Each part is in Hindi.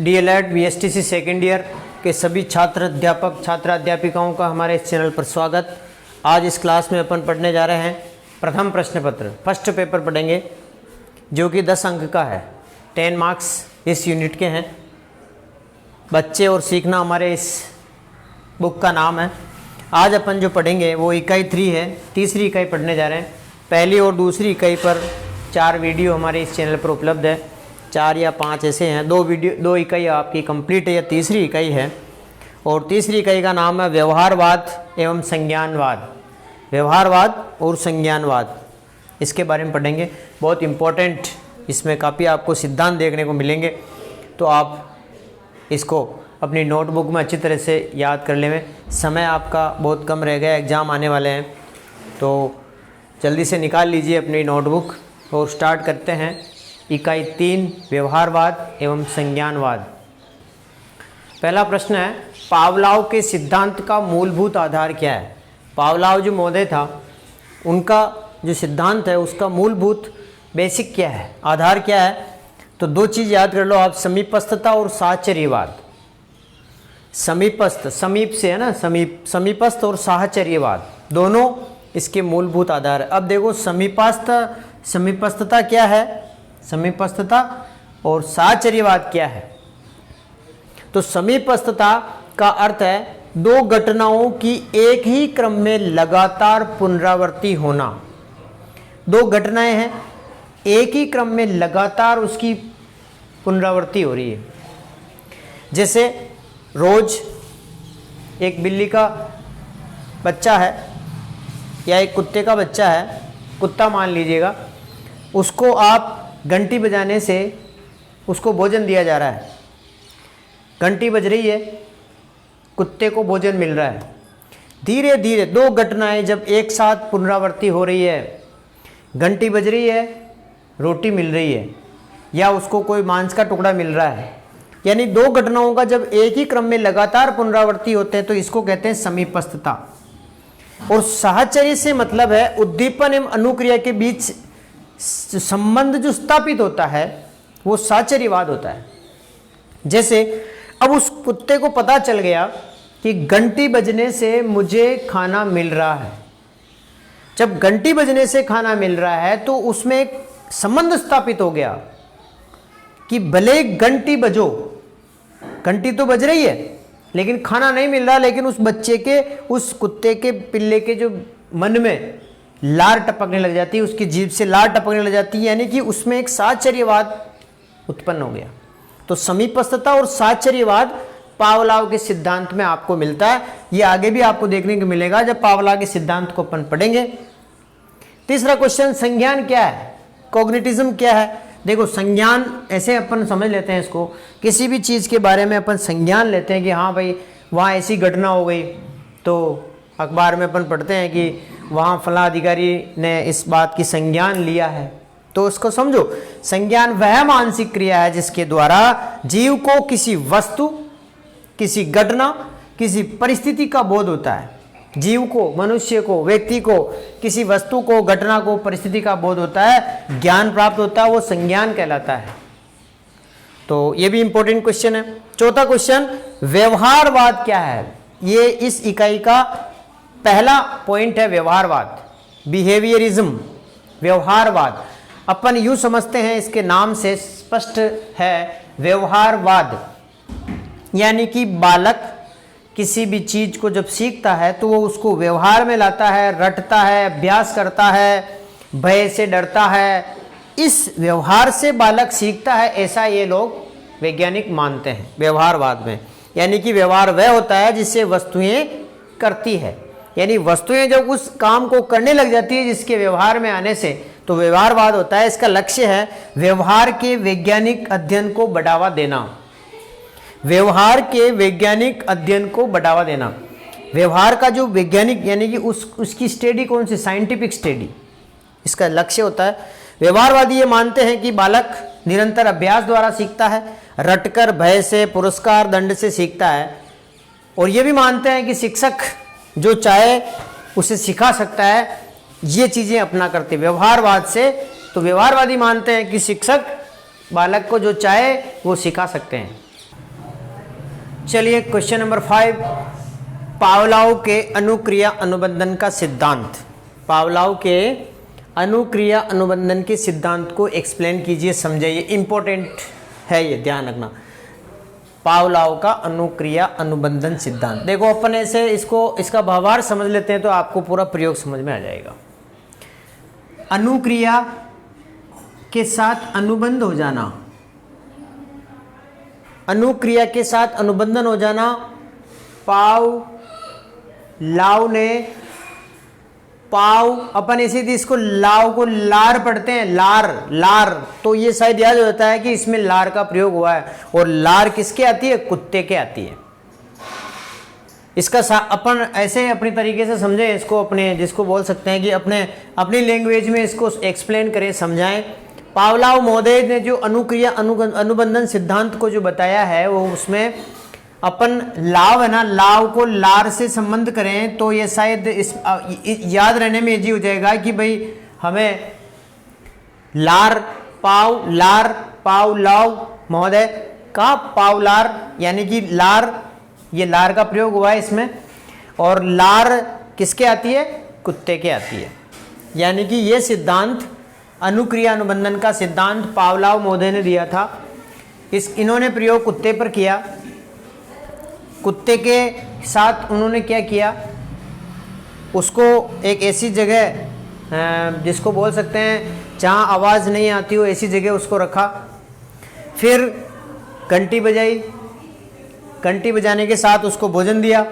डीएलएड बीएसटीसी सेकेंड ईयर के सभी छात्र अध्यापक छात्रा अध्यापिकाओं का हमारे इस चैनल पर स्वागत। आज इस क्लास में अपन पढ़ने जा रहे हैं प्रथम प्रश्न पत्र, फर्स्ट पेपर पढ़ेंगे जो कि 10 अंक का है। 10 मार्क्स इस यूनिट के हैं। बच्चे और सीखना हमारे इस बुक का नाम है। आज अपन जो पढ़ेंगे वो इकाई 3 है, तीसरी इकाई पढ़ने जा रहे हैं। पहली और दूसरी इकाई पर 4 वीडियो हमारे इस चैनल पर उपलब्ध है, 4 या 5 ऐसे हैं। 2 इकाई आपकी कंप्लीट है या तीसरी इकाई है। और तीसरी इकाई का नाम है व्यवहारवाद एवं संज्ञानवाद। व्यवहारवाद और संज्ञानवाद, इसके बारे में पढ़ेंगे। बहुत इम्पोर्टेंट, इसमें काफ़ी आपको सिद्धांत देखने को मिलेंगे, तो आप इसको अपनी नोटबुक में अच्छी तरह से याद कर लें। समय आपका बहुत कम रह गया, एग्ज़ाम आने वाले हैं, तो जल्दी से निकाल लीजिए अपनी नोटबुक और स्टार्ट करते हैं इकाई 3 व्यवहारवाद एवं संज्ञानवाद। पहला प्रश्न है, पावलोव के सिद्धांत का मूलभूत आधार क्या है। पावलोव जो महोदय था, उनका जो सिद्धांत है उसका मूलभूत बेसिक क्या है, आधार क्या है। तो 2 चीज़ याद कर लो आप, समीपस्थता और साहचर्यवाद। समीपस्थ, समीप से है ना, समीपस्थ और साहचर्यवाद दोनों इसके मूलभूत आधार है। अब देखो समीपस्थता क्या है, समीपस्थता और साहचर्यवाद क्या है। तो समीपस्थता का अर्थ है 2 घटनाओं की एक ही क्रम में लगातार पुनरावृत्ति होना। 2 घटनाएं हैं, एक ही क्रम में लगातार उसकी पुनरावृत्ति हो रही है। जैसे रोज एक बिल्ली का बच्चा है या एक कुत्ते का बच्चा है, कुत्ता मान लीजिएगा, उसको आप घंटी बजाने से उसको भोजन दिया जा रहा है। घंटी बज रही है, कुत्ते को भोजन मिल रहा है। धीरे धीरे 2 घटनाएं जब एक साथ पुनरावृत्ति हो रही है, घंटी बज रही है, रोटी मिल रही है, या उसको कोई मांस का टुकड़ा मिल रहा है, यानी 2 घटनाओं का जब एक ही क्रम में लगातार पुनरावृत्ति होते हैं तो इसको कहते हैं समीपस्थता। और साहचर्य से मतलब है उद्दीपन एवं अनुक्रिया के बीच संबंध जो स्थापित होता है वो साहचर्यवाद होता है। जैसे अब उस कुत्ते को पता चल गया कि घंटी बजने से मुझे खाना मिल रहा है। जब घंटी बजने से खाना मिल रहा है तो उसमें एक संबंध स्थापित हो गया कि भले घंटी बजो, घंटी तो बज रही है लेकिन खाना नहीं मिल रहा, लेकिन उस बच्चे के, उस कुत्ते के पिल्ले के जो मन में लार टपकने लग जाती है, उसकी जीभ से लार टपकने लग जाती है, यानी कि उसमें एक साहचर्यवाद उत्पन्न हो गया। तो समीपस्थता और साहचर्यवाद पावलोव के सिद्धांत में आपको मिलता है। ये आगे भी आपको देखने को मिलेगा जब पावलोव के सिद्धांत को अपन पढ़ेंगे। तीसरा क्वेश्चन, संज्ञान क्या है, कॉग्निटिज्म क्या है। देखो संज्ञान ऐसे अपन समझ लेते हैं इसको, किसी भी चीज़ के बारे में अपन संज्ञान लेते हैं कि हाँ भाई वहाँ ऐसी घटना हो गई, तो अखबार में अपन पढ़ते हैं कि वहाँ फला अधिकारी ने इस बात की संज्ञान लिया है। तो उसको समझो, संज्ञान वह मानसिक क्रिया है जिसके द्वारा जीव को किसी वस्तु, किसी घटना, किसी परिस्थिति का बोध होता है। जीव को, मनुष्य को, व्यक्ति को किसी वस्तु को, घटना को, परिस्थिति का बोध होता है, ज्ञान प्राप्त होता है, वो संज्ञान कहलाता है। तो ये भी इंपॉर्टेंट क्वेश्चन है। चौथा क्वेश्चन, व्यवहारवाद क्या है। ये इस इकाई का पहला पॉइंट है, व्यवहारवाद, बिहेवियरिज्म। व्यवहारवाद अपन यूं समझते हैं, इसके नाम से स्पष्ट है, व्यवहारवाद यानी कि बालक किसी भी चीज को जब सीखता है तो वो उसको व्यवहार में लाता है, रटता है, अभ्यास करता है, भय से डरता है। इस व्यवहार से बालक सीखता है, ऐसा ये लोग वैज्ञानिक मानते हैं व्यवहारवाद में। यानी कि व्यवहार वह होता है जिससे वस्तुएं करती है, यानी वस्तुएं जब उस काम को करने लग जाती है जिसके व्यवहार में आने से, तो व्यवहारवाद होता है। इसका लक्ष्य है व्यवहार के वैज्ञानिक अध्ययन को बढ़ावा देना। व्यवहार के वैज्ञानिक अध्ययन को बढ़ावा देना। व्यवहार का जो वैज्ञानिक यानी कि उसकी स्टडी कौन सी, साइंटिफिक स्टडी, इसका लक्ष्य होता है। व्यवहारवादी ये मानते हैं कि बालक निरंतर अभ्यास द्वारा सीखता है, रटकर, भय से, पुरस्कार, दंड से सीखता है। और ये भी मानते हैं कि शिक्षक जो चाहे उसे सिखा सकता है। ये चीज़ें अपना करते व्यवहारवाद से। तो व्यवहारवादी मानते हैं कि शिक्षक बालक को जो चाहे वो सिखा सकते हैं। चलिए क्वेश्चन नंबर 5, पावलोव के अनुक्रिया अनुबंधन का सिद्धांत। पावलोव के अनुक्रिया अनुबंधन के सिद्धांत को एक्सप्लेन कीजिए, समझाइए। इंपॉर्टेंट है ये, ध्यान रखना। पावलोव का अनुक्रिया अनुबंधन सिद्धांत। देखो अपन ऐसे इसका भावार्थ समझ लेते हैं तो आपको पूरा प्रयोग समझ में आ जाएगा। अनुक्रिया के साथ अनुबंध हो जाना, अनुक्रिया के साथ अनुबंधन हो जाना। अपन इसी इसको लाव को लार पढ़ते हैं, लार तो ये शायद याद हो जाता है कि इसमें लार का प्रयोग हुआ है। और लार किसके आती है? कुत्ते के आती है। इसका अपन ऐसे अपनी तरीके से समझे इसको, अपने जिसको बोल सकते हैं कि अपनी लैंग्वेज में इसको एक्सप्लेन करें, समझाएं। पावलोव महोदय ने जो अनुक्रिया अनुबंधन सिद्धांत को जो बताया है, वो उसमें अपन लाव है ना, लाव को लार से संबंध करें तो ये शायद याद रहने में इजी हो जाएगा कि भाई हमें लार पावलोव महोदय का पावलार यानी कि लार, ये लार का प्रयोग हुआ है इसमें। और लार किसके आती है? कुत्ते के आती है। यानी कि ये सिद्धांत, अनुक्रिया अनुबंधन का सिद्धांत पावलोव महोदय ने दिया था। इन्होंने प्रयोग कुत्ते पर किया। कुत्ते के साथ उन्होंने क्या किया, उसको एक ऐसी जगह जिसको बोल सकते हैं जहाँ आवाज़ नहीं आती हो, ऐसी जगह उसको रखा। फिर घंटी बजाई, घंटी बजाने के साथ उसको भोजन दिया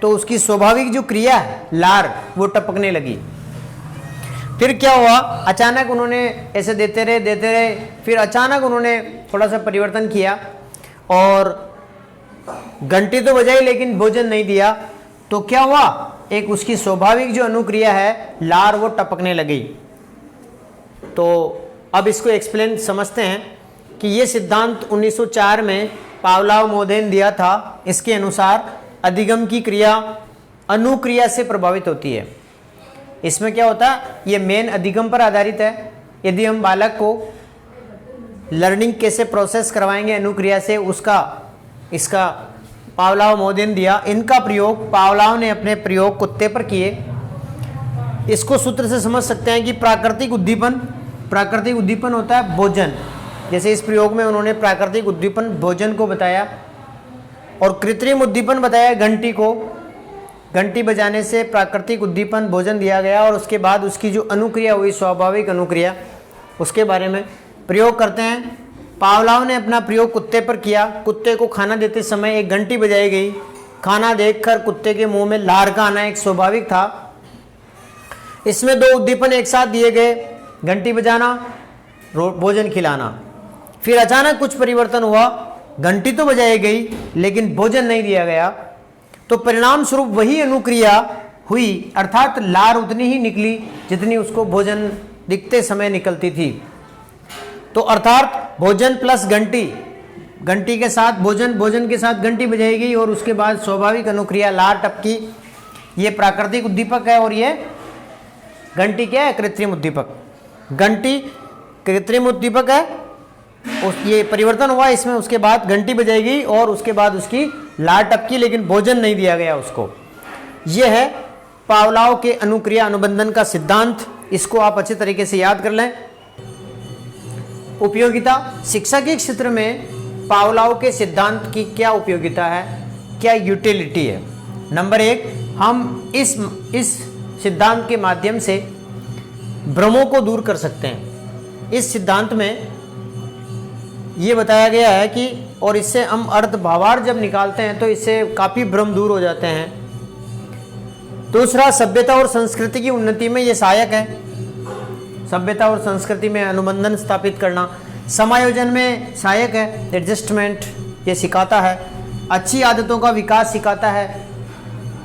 तो उसकी स्वाभाविक जो क्रिया है लार, वो टपकने लगी। फिर क्या हुआ, अचानक उन्होंने ऐसे देते रहे, फिर अचानक उन्होंने थोड़ा सा परिवर्तन किया और घंटी तो बजाई लेकिन भोजन नहीं दिया। तो क्या हुआ, एक उसकी स्वाभाविक जो अनुक्रिया है लार, वो टपकने लगी। तो अब इसको एक्सप्लेन समझते हैं कि ये सिद्धांत 1904 में पावलोव महोदय ने दिया था। इसके अनुसार अधिगम की क्रिया अनुक्रिया से प्रभावित होती है। इसमें क्या होता है, ये मेन अधिगम पर आधारित है। यदि हम बालक को लर्निंग कैसे प्रोसेस करवाएंगे अनुक्रिया से, इसका पावलोव महोदय ने दिया। इनका प्रयोग पावलोव ने अपने प्रयोग कुत्ते पर किए। इसको सूत्र से समझ सकते हैं कि प्राकृतिक उद्दीपन होता है भोजन। जैसे इस प्रयोग में उन्होंने प्राकृतिक उद्दीपन भोजन को बताया और कृत्रिम उद्दीपन बताया घंटी को। घंटी बजाने से प्राकृतिक उद्दीपन भोजन दिया गया और उसके बाद उसकी जो अनुक्रिया हुई, स्वाभाविक अनुक्रिया, उसके बारे में प्रयोग करते हैं। पावलोव ने अपना प्रयोग कुत्ते पर किया। कुत्ते को खाना देते समय एक घंटी बजाई गई। खाना देखकर कुत्ते के मुंह में लार का आना एक स्वाभाविक था। इसमें 2 उद्दीपन एक साथ दिए गए, घंटी बजाना, भोजन खिलाना। फिर अचानक कुछ परिवर्तन हुआ, घंटी तो बजाई गई लेकिन भोजन नहीं दिया गया। तो परिणाम स्वरूप वही अनुक्रिया हुई, अर्थात लार उतनी ही निकली जितनी उसको भोजन दिखते समय निकलती थी। तो अर्थात भोजन प्लस घंटी, घंटी के साथ भोजन, भोजन के साथ घंटी बजाई गई और उसके बाद स्वाभाविक अनुक्रिया लार टपकी। ये प्राकृतिक उद्दीपक है और ये घंटी क्या है? कृत्रिम उद्दीपक। घंटी कृत्रिम उद्दीपक है, ये परिवर्तन हुआ इसमें, उसके बाद घंटी बजाई गई और उसके बाद उसकी लार टपकी लेकिन भोजन नहीं दिया गया उसको। यह है पावलोव के अनुक्रिया अनुबंधन का सिद्धांत। इसको आप अच्छे तरीके से याद कर लें। उपयोगिता, शिक्षा के क्षेत्र में पावलोव के सिद्धांत की क्या उपयोगिता है, क्या यूटिलिटी है? नंबर 1, हम इस सिद्धांत के माध्यम से भ्रमों को दूर कर सकते हैं। इस सिद्धांत में ये बताया गया है कि, और इससे हम अर्थ भावार्थ जब निकालते हैं तो इससे काफ़ी भ्रम दूर हो जाते हैं। दूसरा, सभ्यता और संस्कृति की उन्नति में ये सहायक है। सभ्यता और संस्कृति में अनुबंधन स्थापित करना। समायोजन में सहायक है, एडजस्टमेंट ये सिखाता है। अच्छी आदतों का विकास सिखाता है,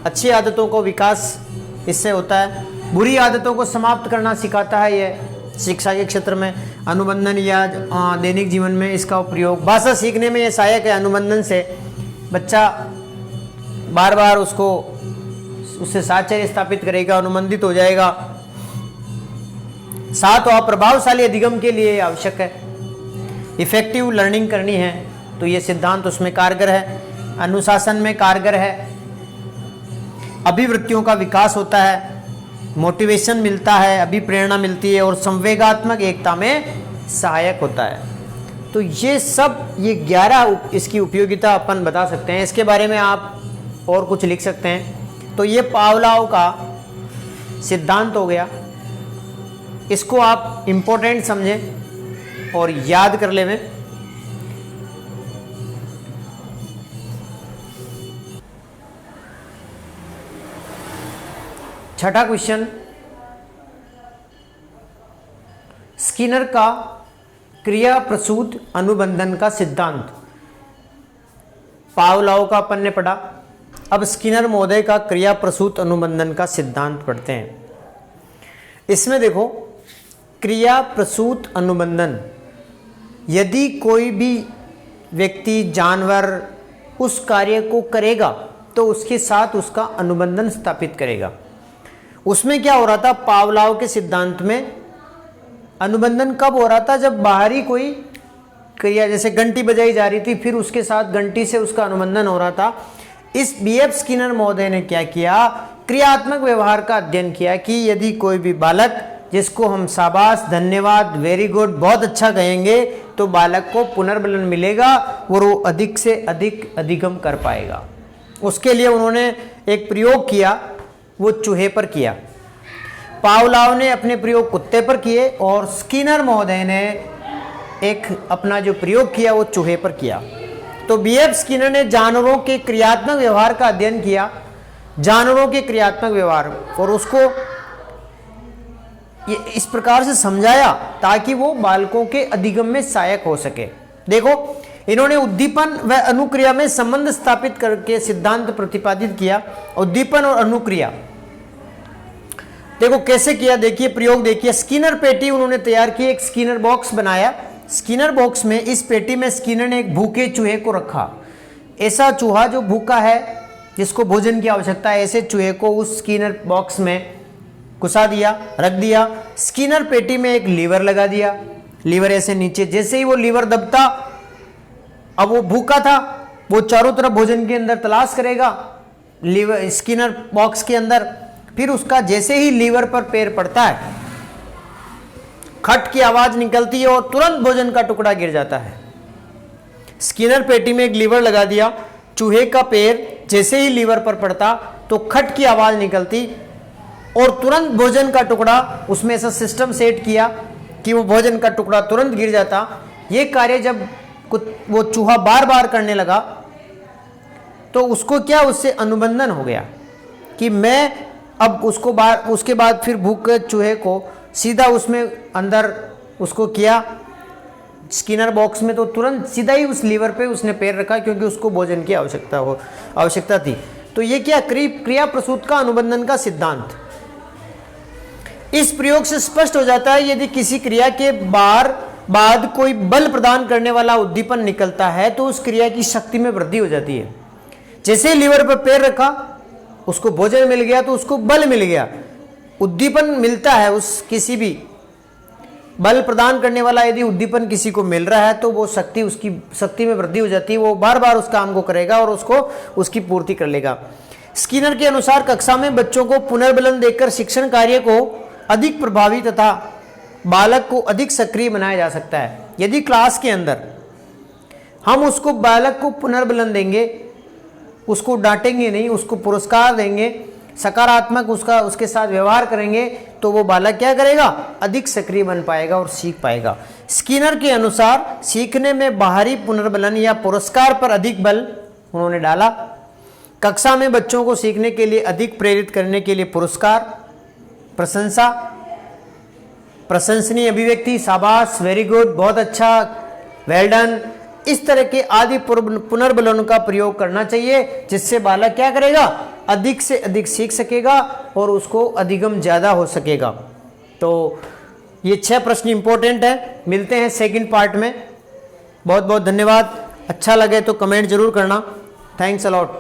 अच्छी आदतों को विकास इससे होता है। बुरी आदतों को समाप्त करना सिखाता है ये शिक्षा के क्षेत्र में। अनुबंधन या दैनिक जीवन में इसका प्रयोग। भाषा सीखने में ये सहायक है। अनुबंधन से बच्चा बार बार उससे साहचर्य स्थापित करेगा, अनुबंधित हो जाएगा। 7, प्रभावशाली अधिगम के लिए आवश्यक है। इफेक्टिव लर्निंग करनी है तो ये सिद्धांत उसमें कारगर है। अनुशासन में कारगर है, अभिवृत्तियों का विकास होता है, मोटिवेशन मिलता है, अभिप्रेरणा मिलती है और संवेगात्मक एकता में सहायक होता है। तो ये सब, ये 11 इसकी उपयोगिता अपन बता सकते हैं। इसके बारे में आप और कुछ लिख सकते हैं। तो ये पावलोव का सिद्धांत हो गया, इसको आप इम्पोर्टेंट समझें और याद कर लें। छठा क्वेश्चन, स्किनर का क्रिया प्रसूत अनुबंधन का सिद्धांत। पावलोव का अपन ने पढ़ा, अब स्किनर महोदय का क्रिया प्रसूत अनुबंधन का सिद्धांत पढ़ते हैं। इसमें देखो, क्रिया प्रसूत अनुबंधन, यदि कोई भी व्यक्ति, जानवर उस कार्य को करेगा तो उसके साथ उसका अनुबंधन स्थापित करेगा। उसमें क्या हो रहा था, पावलोव के सिद्धांत में अनुबंधन कब हो रहा था, जब बाहरी कोई क्रिया, जैसे घंटी बजाई जा रही थी, फिर उसके साथ घंटी से उसका अनुबंधन हो रहा था। इस बीएफ स्किनर महोदय ने क्या किया, क्रियात्मक व्यवहार का अध्ययन किया कि यदि कोई भी बालक, जिसको हम शाबाश, धन्यवाद, वेरी गुड, बहुत अच्छा कहेंगे, तो बालक को पुनर्बलन मिलेगा और वो अधिक से अधिक अधिगम कर पाएगा। उसके लिए उन्होंने एक प्रयोग किया, वो चूहे पर किया। पावलोव ने अपने प्रयोग कुत्ते पर किए और स्किनर महोदय ने एक अपना जो प्रयोग किया वो चूहे पर किया। तो बीएफ स्किनर ने जानवरों के क्रियात्मक व्यवहार का अध्ययन किया, जानवरों के क्रियात्मक व्यवहार, और उसको ये इस प्रकार से समझाया ताकि वो बालकों के अधिगम में सहायक हो सके। देखो, इन्होंने उद्दीपन व अनुक्रिया में संबंध स्थापित करके सिद्धांत प्रतिपादित किया। उद्दीपन और अनुक्रिया देखो कैसे किया, देखिए प्रयोग देखिए। स्किनर पेटी उन्होंने तैयार की, एक स्किनर बॉक्स बनाया। स्किनर बॉक्स में, इस पेटी में स्किनर ने एक भूखे चूहे को रखा। ऐसा चूहा जो भूखा है, जिसको भोजन की आवश्यकता है, ऐसे चूहे को उस स्किनर बॉक्स में घुसा दिया, रख दिया। स्किनर पेटी में एक लीवर लगा दिया, लीवर ऐसे नीचे, जैसे ही वो लीवर दबता, अब वो भूखा था, वो चारों तरफ भोजन के अंदर तलाश करेगा लीवर स्किनर बॉक्स के अंदर। फिर उसका जैसे ही लीवर पर पैर पड़ता है, खट की आवाज निकलती है और तुरंत भोजन का टुकड़ा गिर जाता है। स्किनर पेटी में एक लीवर लगा दिया, चूहे का पैर जैसे ही लीवर पर पड़ता तो खट की आवाज निकलती और तुरंत भोजन का टुकड़ा, उसमें ऐसा सिस्टम सेट किया कि वो भोजन का टुकड़ा तुरंत गिर जाता। ये कार्य जब वो चूहा बार बार करने लगा तो उसको क्या, उससे अनुबंधन हो गया कि मैं अब उसके बाद फिर भूखे चूहे को सीधा उसमें अंदर उसको किया स्किनर बॉक्स में, तो तुरंत सीधा ही उस लीवर पे उसने पैर रखा, क्योंकि उसको भोजन की आवश्यकता थी। तो ये क्या, क्रिया प्रसूत का अनुबंधन का सिद्धांत। इस प्रयोग से स्पष्ट हो जाता है, यदि किसी क्रिया के बाद कोई बल प्रदान करने वाला उद्दीपन निकलता है तो उस क्रिया की शक्ति में वृद्धि हो जाती है। जैसे लीवर पर पैर रखा, उसको भोजन मिल गया तो उसको बल मिल गया। उद्दीपन मिलता है, उस किसी भी बल प्रदान करने वाला यदि उद्दीपन किसी को मिल रहा है तो वो उसकी शक्ति में वृद्धि हो जाती है, वो बार बार उस काम को करेगा और उसकी पूर्ति कर लेगा। स्किनर के अनुसार कक्षा में बच्चों को पुनर्बलन देकर शिक्षण कार्य को अधिक प्रभावी तथा बालक को अधिक सक्रिय बनाया जा सकता है। यदि क्लास के अंदर हम उसको बालक को पुनर्बलन देंगे, उसको डांटेंगे नहीं, उसको पुरस्कार देंगे, सकारात्मक उसके साथ व्यवहार करेंगे, तो वो बालक क्या करेगा, अधिक सक्रिय बन पाएगा और सीख पाएगा। स्किनर के अनुसार सीखने में बाहरी पुनर्बलन या पुरस्कार पर अधिक बल उन्होंने डाला। कक्षा में बच्चों को सीखने के लिए अधिक प्रेरित करने के लिए पुरस्कार, प्रशंसा, प्रशंसनीय अभिव्यक्ति, शाबाश, वेरी गुड, बहुत अच्छा, वेल डन, इस तरह के आदि पुनर्बलन का प्रयोग करना चाहिए, जिससे बालक क्या करेगा, अधिक से अधिक सीख सकेगा और उसको अधिगम ज़्यादा हो सकेगा। तो ये 6 प्रश्न इंपॉर्टेंट है। मिलते हैं सेकंड पार्ट में। बहुत बहुत धन्यवाद। अच्छा लगे तो कमेंट जरूर करना। Thanks a lot.